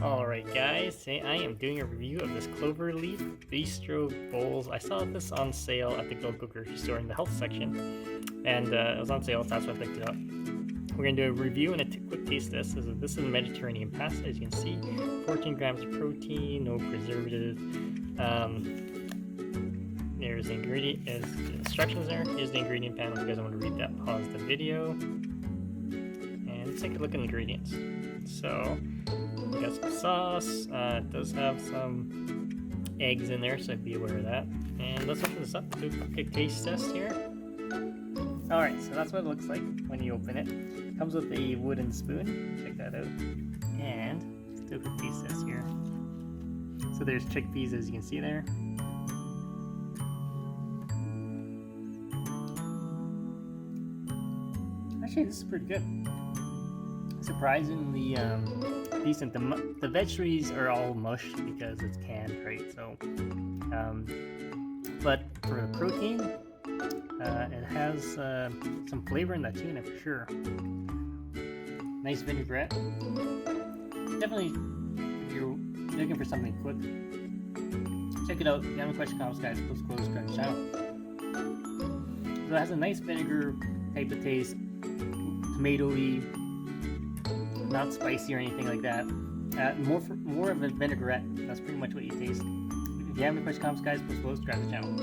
Alright guys, today I am doing a review of this Clover Leaf Bistro Bowls. I saw this on sale at the local grocery store in the health section, and it was on sale, so that's why I picked it up. We're going to do a review and a quick taste test. This is Mediterranean pasta, as you can see. 14 grams of protein, no preservatives. There's the instructions there. Here's the ingredient panel if you guys want to read that. Pause the video. And let's take a look at the ingredients. So, we got some sauce. It does have some eggs in there, so be aware of that. And let's open this up, do a quick taste test here. Alright, so that's what it looks like when you open it. It comes with a wooden spoon. Check that out. And let's do a quick taste test here. So there's chickpeas, as you can see there. Actually, this is pretty good. Surprisingly decent. The veggies are all mush because it's canned, right? So, but for the protein, it has some flavor in that tuna for sure. Nice vinaigrette. Definitely, if you're looking for something quick, check it out. If you have any questions, comments, guys, please subscribe to the channel. So it has a nice vinegar type of taste, tomatoey. Not spicy or anything like that. More of a vinaigrette. That's pretty much what you taste. If you have any questions, comments, guys, please subscribe to the channel.